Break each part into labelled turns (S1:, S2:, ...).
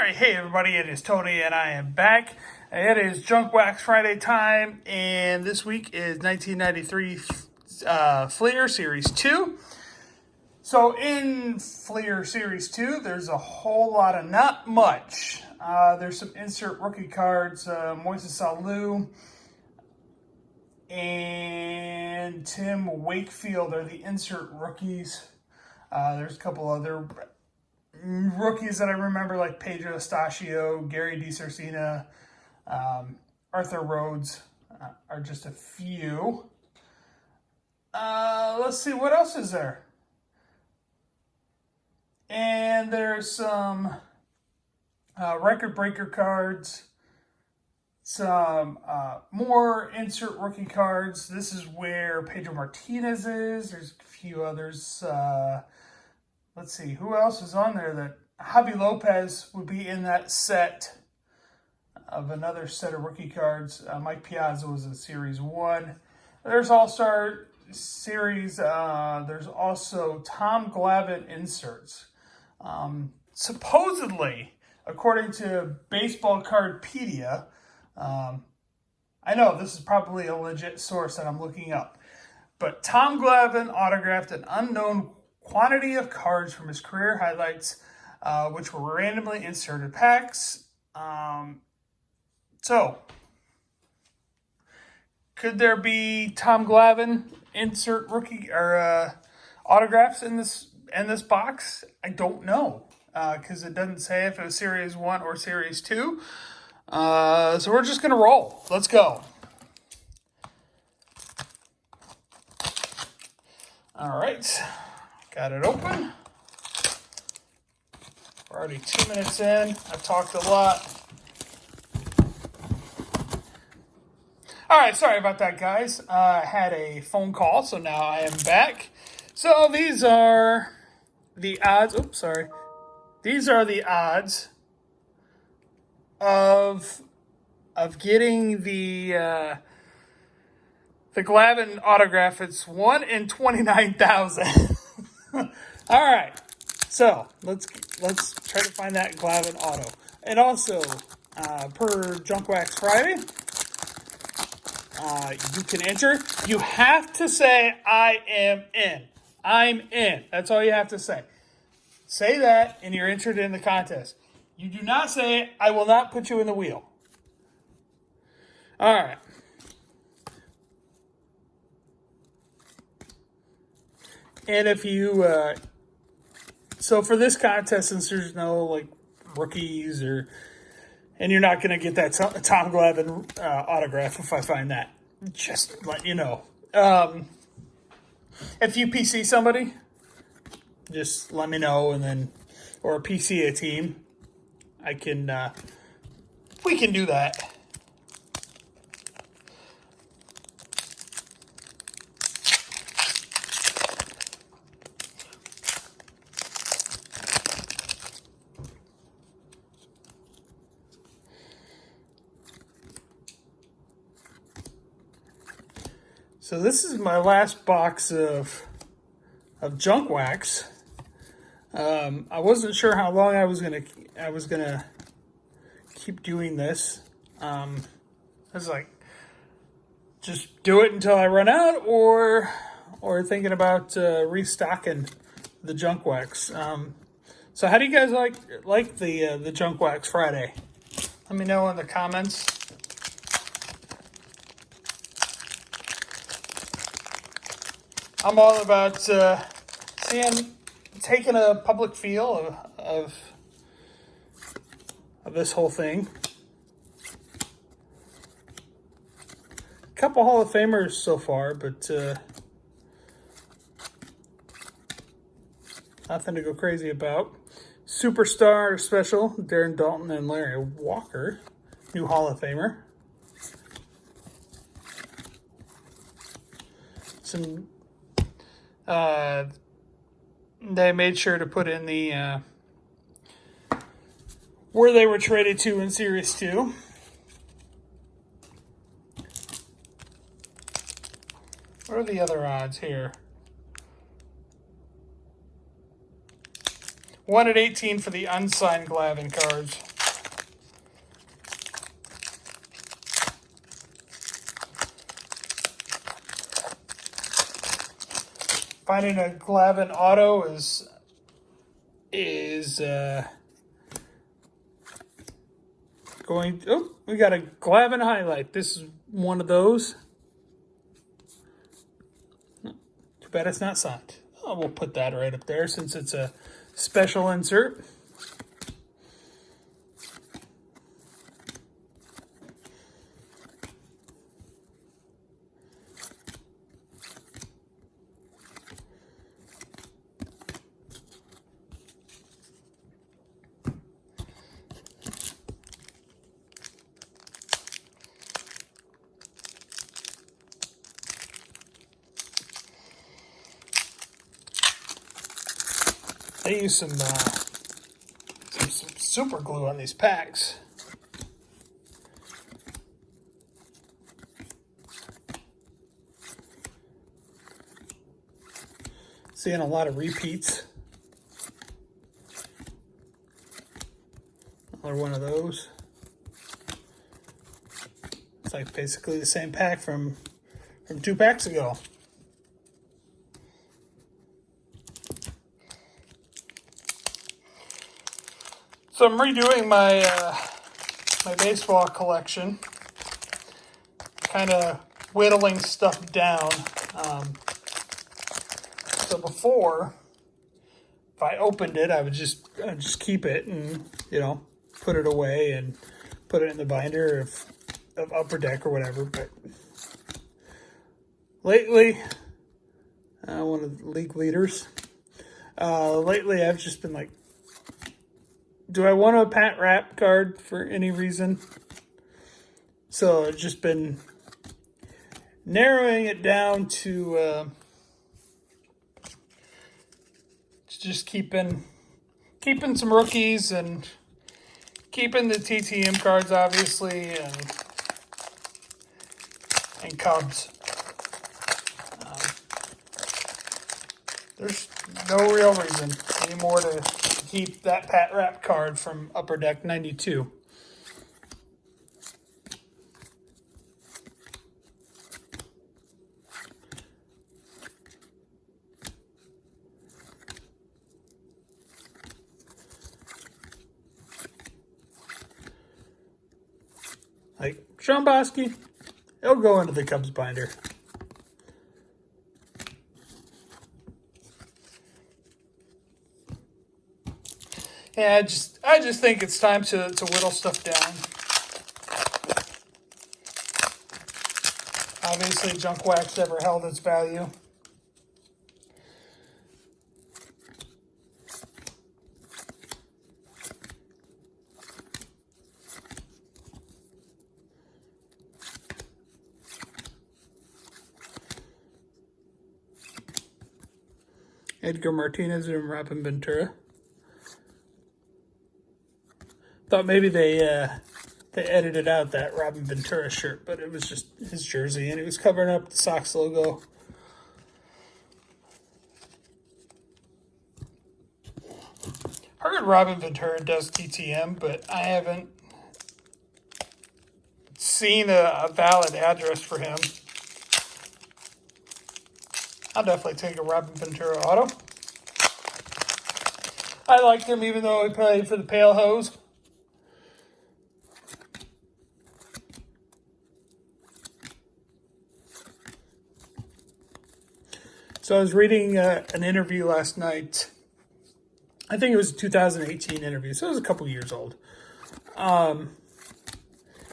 S1: Alright, hey everybody, it is Tony and I am back. It is Junk Wax Friday time, and this week is 1993 Fleer Series 2. So in Fleer Series 2, there's a whole lot of not much. There's some insert rookie cards, Moises Alou and Tim Wakefield are the insert rookies. There's a couple other rookies that I remember, like Pedro Estachio, Gary DiCercina, Arthur Rhodes are just a few. Let's see, what else is there? And there's some record breaker cards, some more insert rookie cards. This is where Pedro Martinez is. There's a few others. Let's see, who else is on there? That Javi Lopez would be in that set of another set of rookie cards. Mike Piazza was in Series 1. There's All-Star Series. There's also Tom Glavine inserts. Supposedly, according to Baseball Cardpedia, I know this is probably a legit source that I'm looking up, but Tom Glavine autographed an unknown quantity of cards from his career highlights, which were randomly inserted packs. So, could there be Tom Glavine insert rookie or autographs in this box? I don't know, because it doesn't say if it was Series 1 or Series 2. So we're just gonna roll. Let's go. All right. Got it open. We're already 2 minutes in. I've talked a lot. All right, sorry about that, guys. I had a phone call, so now I am back. So these are the odds. Oops, sorry. These are the odds of getting the Glavine autograph. It's 1 in 29,000. All right, so let's try to find that Glavine auto. And also, per Junk Wax Friday, you can enter. You have to say, I am in. I'm in. That's all you have to say. Say that, and you're entered in the contest. You do not say, I will not put you in the wheel. All right. And if you... So for this contest, since there's no like rookies and you're not going to get that Tom Glavine autograph if I find that, just let you know. If you PC somebody, just let me know, and then, or PC a team, we can do that. So this is my last box of Junk Wax. I wasn't sure how long I was gonna keep doing this. I was like, just do it until I run out, or thinking about restocking the Junk Wax. So how do you guys like the Junk Wax Friday? Let me know in the comments. I'm all about taking a public feel of this whole thing. A couple Hall of Famers so far, but nothing to go crazy about. Superstar Special, Darren Daulton and Larry Walker, new Hall of Famer. Some... they made sure to put in the where they were traded to in Series 2. What are the other odds here? 1 at 18 for the unsigned Glavine cards. finding a Glavin auto is going. Oh, we got a Glavin highlight. This is one of those. Too bad it's not signed. Oh, we'll put that right up there since it's a special insert. They use some super glue on these packs. Seeing a lot of repeats. Another one of those. It's like basically the same pack from 2 packs ago. So I'm redoing my my baseball collection, kind of whittling stuff down. So before, if I opened it, I would just keep it and put it away and put it in the binder of Upper Deck or whatever. But lately, one of the league leaders. Lately, I've just been like, do I want a Pat Rapp card for any reason? So I've just been narrowing it down to just keeping some rookies and keeping the TTM cards, obviously, and Cubs. There's no real reason anymore to keep that Pat Rapp card from Upper Deck 92. Like Sean Bosky, he'll go into the Cubs binder. Yeah, I just think it's time to whittle stuff down. Obviously, junk wax never held its value. Edgar Martinez and Robin Ventura. Thought maybe they edited out that Robin Ventura shirt, but it was just his jersey, and it was covering up the Sox logo. Heard Robin Ventura does TTM, but I haven't seen a valid address for him. I'll definitely take a Robin Ventura auto. I liked him even though he played for the Pale Hose. So I was reading an interview last night. I think it was a 2018 interview, so it was a couple years old.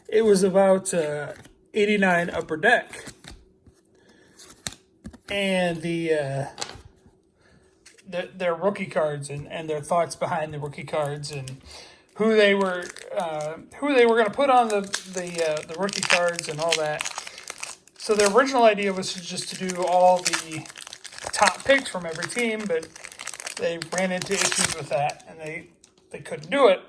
S1: It was about 89 Upper Deck. And their rookie cards and their thoughts behind the rookie cards and who they were going to put on the rookie cards and all that. So the original idea was just to do all the top picks from every team, but they ran into issues with that and they couldn't do it.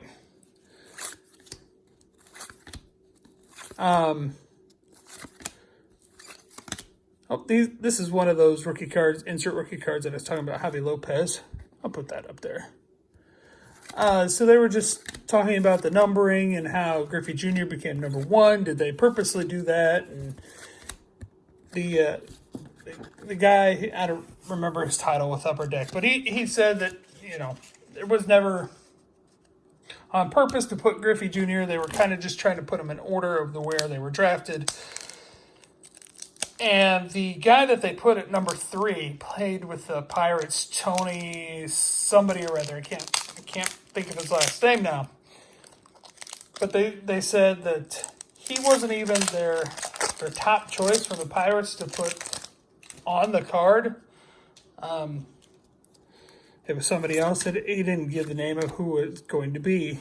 S1: This is one of those rookie cards, insert rookie cards that I was talking about, Javi Lopez. I'll put that up there. So they were just talking about the numbering and how Griffey Jr. became number 1. Did they purposely do that? And the the guy, I don't remember his title with Upper Deck, but he said that, you know, it was never on purpose to put Griffey Jr. They were kind of just trying to put him in order of where they were drafted. And the guy that they put at number 3 played with the Pirates, Tony somebody or other. I can't think of his last name now. But they said that he wasn't even their top choice for the Pirates to put on the card. It was somebody else that he didn't give the name of who it was going to be.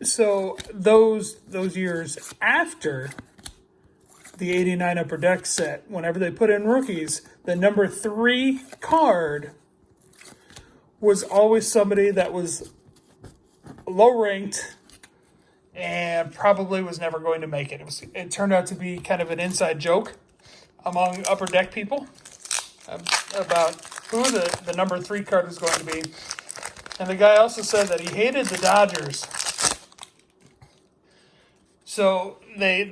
S1: So those years after the 89 Upper Deck set, whenever they put in rookies, the number 3 card was always somebody that was low ranked and probably was never going to make it. It turned out to be kind of an inside joke among Upper Deck people about who the number 3 card was going to be. And the guy also said that he hated the Dodgers. So they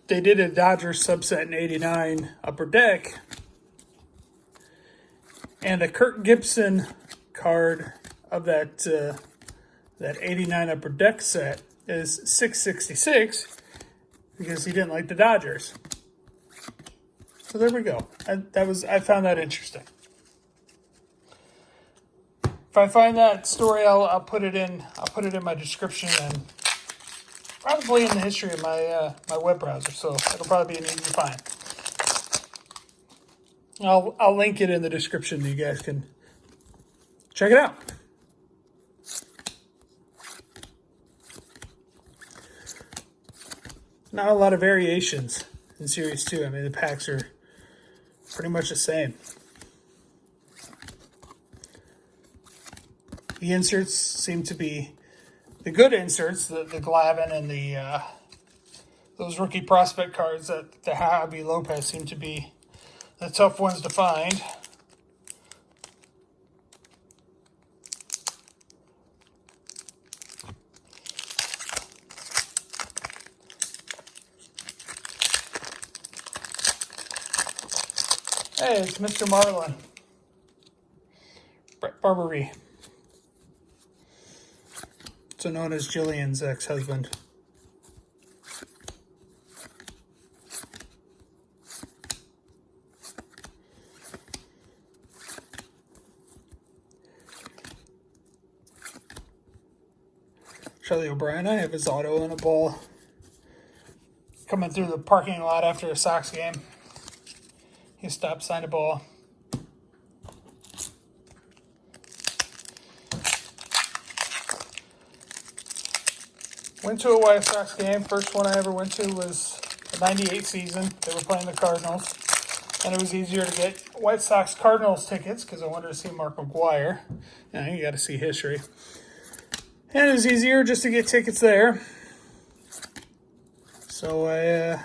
S1: did a Dodgers subset in 89 Upper Deck. And the Kirk Gibson card of that 89 Upper Deck set is 666 because he didn't like the Dodgers. So there we go. I found that interesting. If I find that story, I'll put it in my description and probably in the history of my my web browser. So it'll probably be an easy find. I'll link it in the description. You guys can check it out. Not a lot of variations in Series 2. I mean, the packs are pretty much the same. The inserts seem to be the good inserts, the Glavine and the those rookie prospect cards that the Javi Lopez seem to be the tough ones to find. Hey, it's Mr. Marlin. Brett Barberie. So known as Jillian's ex-husband. Charlie O'Brien, I have his auto and a ball coming through the parking lot after a Sox game. He stopped, signed a ball. Went to a White Sox game. First one I ever went to was the 98 season. They were playing the Cardinals. And it was easier to get White Sox Cardinals tickets because I wanted to see Mark McGwire. Now, you got to see history. And it was easier just to get tickets there. So I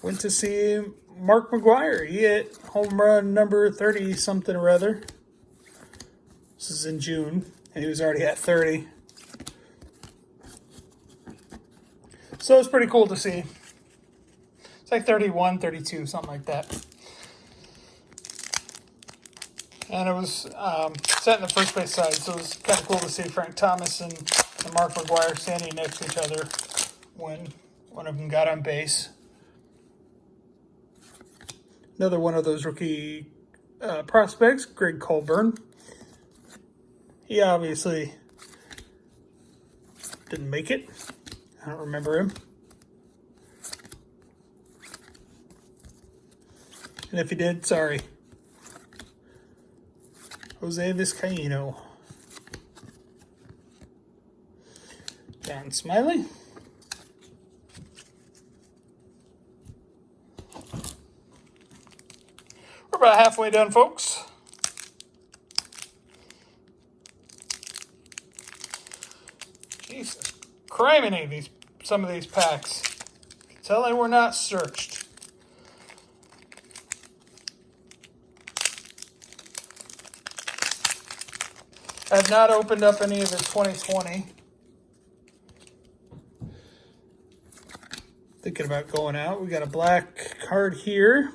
S1: went to see Mark McGwire. He hit home run number 30 something or other. This is in June, and he was already at 30. So it's pretty cool to see. It's like 31, 32, something like that. And it was set in the first base side, so it was kind of cool to see Frank Thomas and Mark McGwire standing next to each other when one of them got on base. Another one of those rookie prospects, Greg Colburn. He obviously didn't make it. I don't remember him. And if he did, sorry. Jose Vizcaino. John Smiley. We're about halfway done, folks. Jesus criminy, some of these packs. You can tell they were not searched. I have not opened up any of the 2020. thinking about going out. We got a black card here.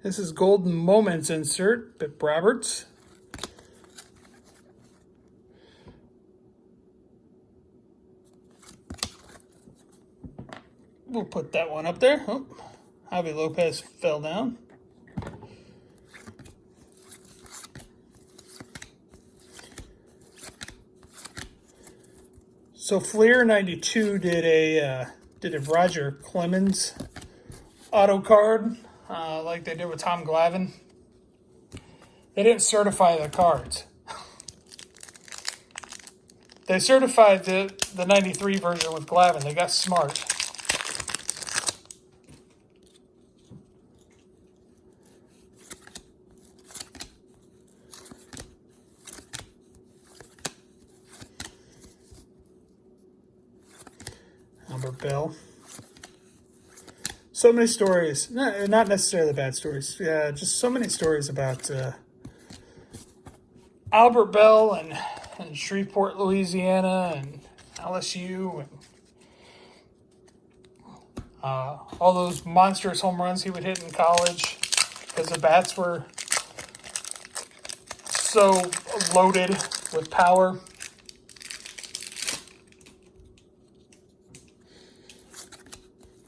S1: This is Golden Moments insert, Bip Roberts. We'll put that one up there. Oh, Javi Lopez fell down. So Fleer 92 did a Roger Clemens auto card, like they did with Tom Glavine. They didn't certify the cards. They certified the 93 version with Glavine. They got smart. Albert Bell. So many stories, not necessarily bad stories, yeah, just so many stories about Albert Bell and Shreveport, Louisiana, and LSU, and all those monstrous home runs he would hit in college because the bats were so loaded with power.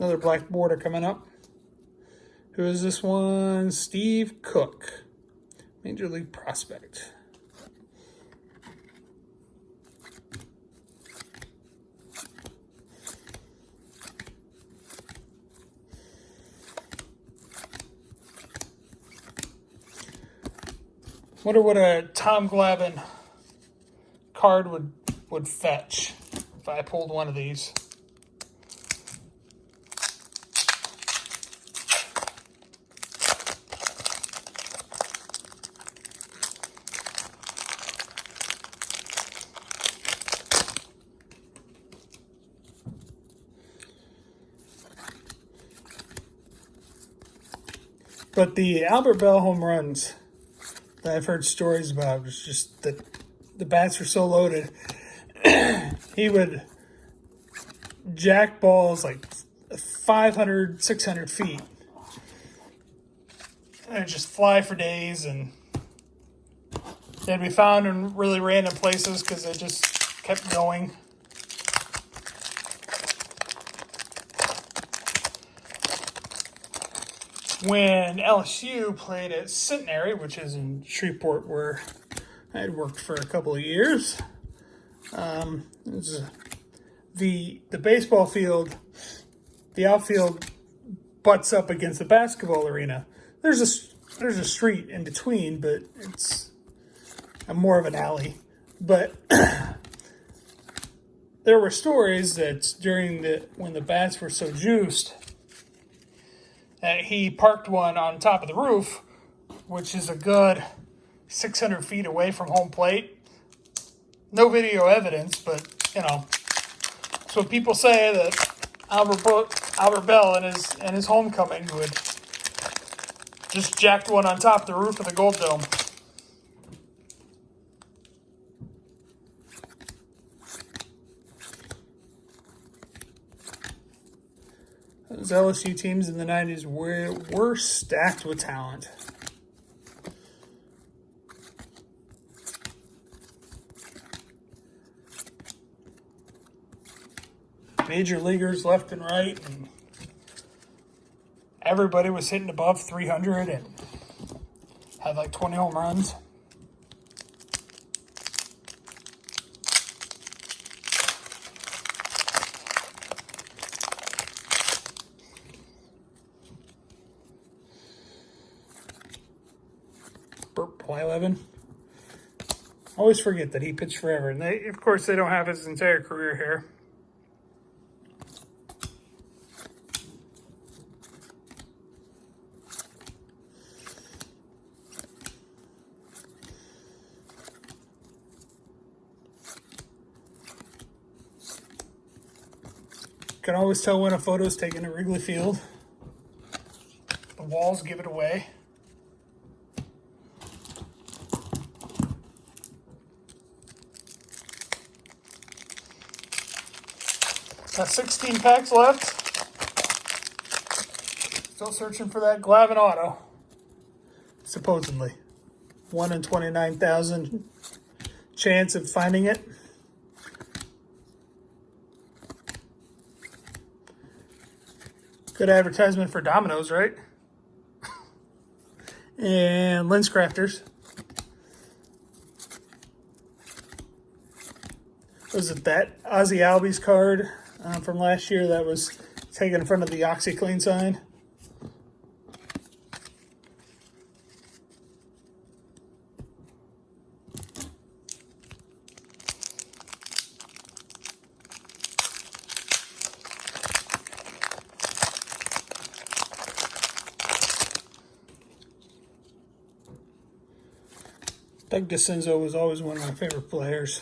S1: Another black border coming up. Who is this one? Steve Cook, Major League prospect. Wonder what a Tom Glavine card would fetch if I pulled one of these. But the Albert Bell home runs that I've heard stories about was just that the bats were so loaded. He would jack balls like 500, 600 feet. And it'd just fly for days, and they'd be found in really random places because they just kept going. When LSU played at Centenary, which is in Shreveport, where I had worked for a couple of years, the baseball field, the outfield butts up against the basketball arena. There's a street in between, but it's more of an alley. But there were stories that when the bats were so juiced, he parked one on top of the roof, which is a good 600 feet away from home plate. No video evidence, but, so people say that Albert Bell and his homecoming would just jacked one on top of the roof of the Gold Dome. Those LSU teams in the 90s were stacked with talent. Major leaguers left and right, and everybody was hitting above 300 and had like 20 home runs. Burt Blyleven. I always forget that he pitched forever. And of course, they don't have his entire career here. Can always tell when a photo's taken at Wrigley Field. The walls give it away. Got 16 packs left. Still searching for that Glavin auto. Supposedly. 1 in 29,000 chance of finding it. Good advertisement for Domino's, right? And Lens Crafters. Was it that Ozzy Albies card from last year that was taken in front of the OxyClean sign? Doug DeCenzo was always one of my favorite players.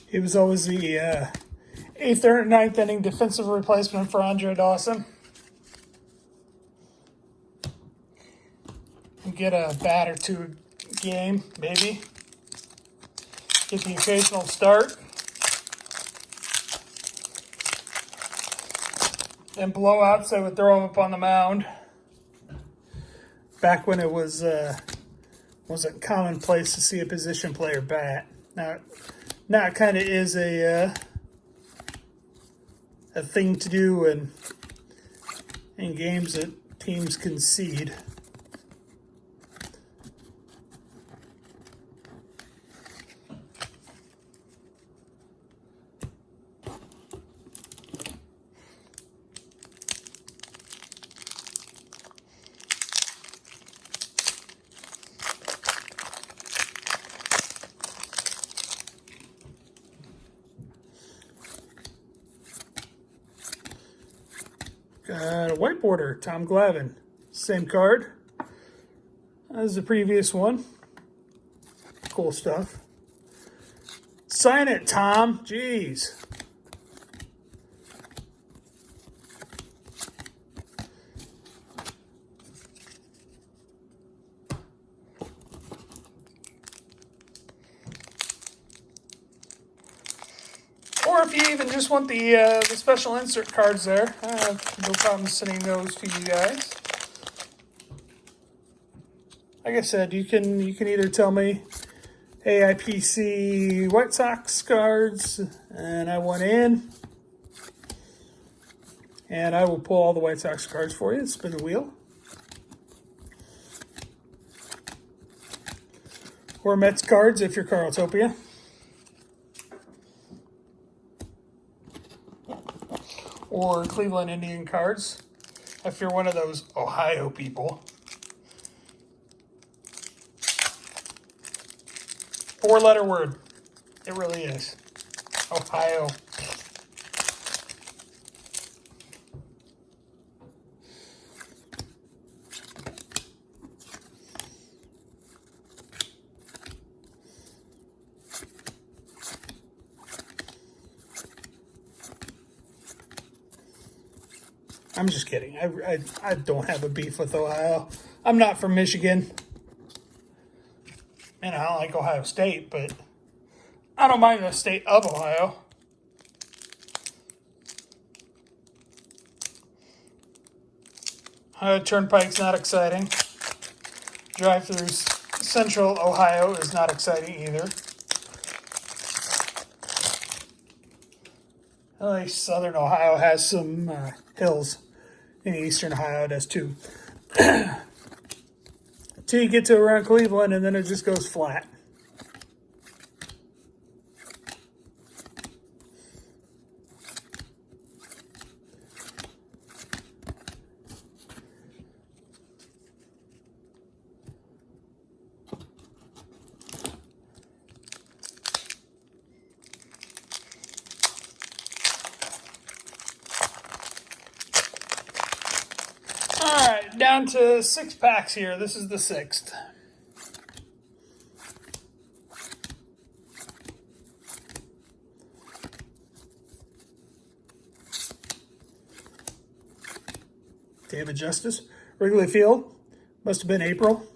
S1: He was always the 8th or 9th inning defensive replacement for Andre Dawson. And get a bat or two a game, maybe. Get the occasional start. And blowouts, I would throw him up on the mound. Back when it wasn't commonplace to see a position player bat. Now it kind of is a thing to do in games that teams concede. Got a white border, Tom Glavine. Same card as the previous one. Cool stuff. Sign it, Tom. Jeez. Or if you even just want the special insert cards there, I have no problem sending those to you guys. Like I said, you can either tell me, hey, I PC White Sox cards, and I want in, and I will pull all the White Sox cards for you and spin the wheel. Or Mets cards if you're Carltopia. Or Cleveland Indian cards, if you're one of those Ohio people. 4-letter word. It really is. Ohio. I'm just kidding. I don't have a beef with Ohio. I'm not from Michigan. And I don't like Ohio State, but I don't mind the state of Ohio. Turnpike's not exciting. Drive through Central Ohio is not exciting either. At least Southern Ohio has some hills. In Eastern Ohio, it does too. Till you get to around Cleveland, and then it just goes flat. Alright, down to 6 packs here. This is the 6th. David Justice, Wrigley Field, Must have been April.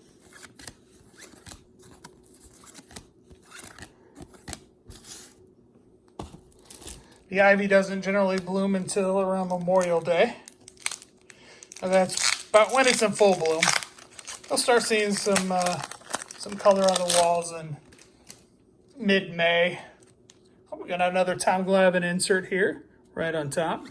S1: The ivy doesn't generally bloom until around Memorial Day. And that's about when it's in full bloom. I'll start seeing some color on the walls in mid-May. Oh, we got another Tom Glavine insert here, right on top.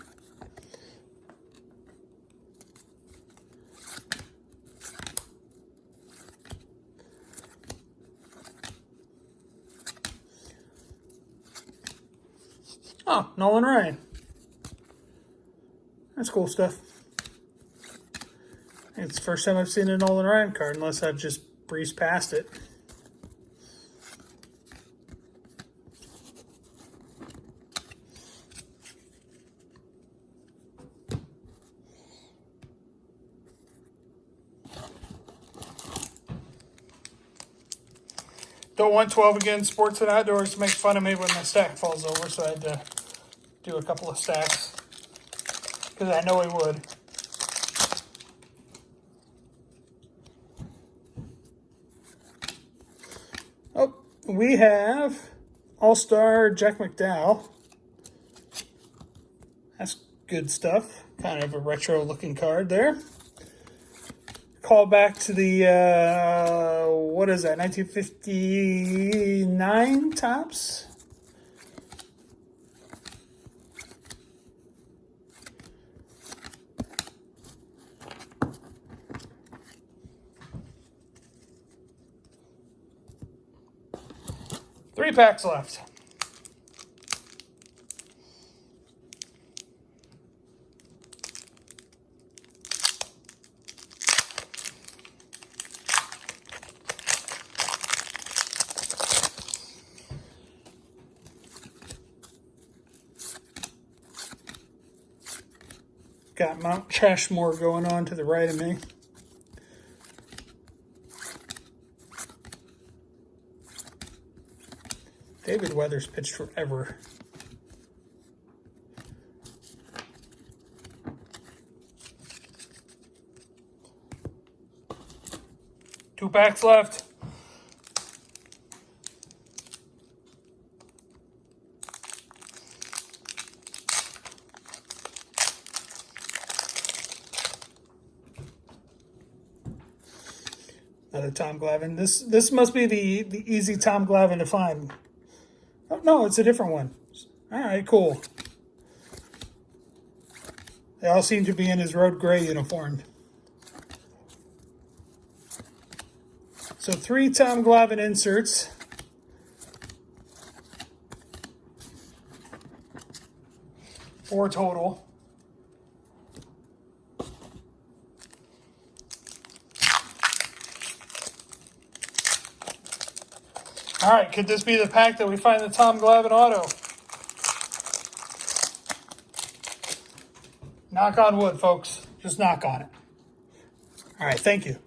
S1: Oh, Nolan Ryan. That's cool stuff. It's the first time I've seen a Nolan Ryan card, unless I've just breezed past it. Don't want 12 again. Sports and Outdoors make fun of me when my stack falls over, so I had to do a couple of stacks because I know he would. Oh, we have All-Star Jack McDowell. That's good stuff. Kind of a retro looking card there. Call back to the, what is that, 1959 Topps? Three packs left. Got Mount Chashmore going on to the right of me. David Weathers pitched forever. Two packs left. Another Tom Glavine. This must be the easy Tom Glavine to find. Oh, no, it's a different one. All right, cool. They all seem to be in his road gray uniform. So 3 Tom Glavine inserts. Four total. All right, could this be the pack that we find the Tom Glavine auto? Knock on wood, folks. Just knock on it. All right, thank you.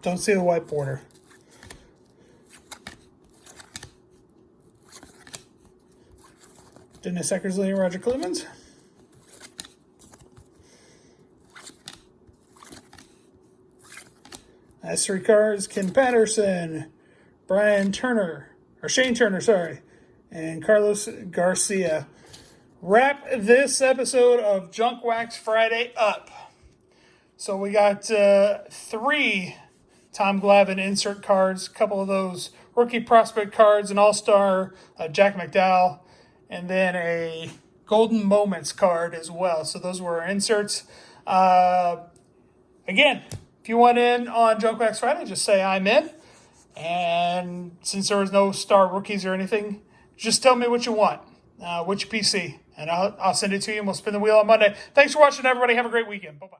S1: Don't see the white border. Dennis Eckersley and Roger Clemens. That's 3 cards. Ken Patterson, Brian Turner, or Shane Turner, sorry, and Carlos Garcia. Wrap this episode of Junk Wax Friday up. So we got 3 Tom Glavine insert cards, a couple of those rookie prospect cards, an all-star Jack McDowell, and then a Golden Moments card as well. So those were our inserts. Again, if you want in on Junk Wax Friday, just say I'm in. And since there was no star rookies or anything, just tell me what you want, which PC, and I'll send it to you, and we'll spin the wheel on Monday. Thanks for watching, everybody. Have a great weekend. Bye-bye.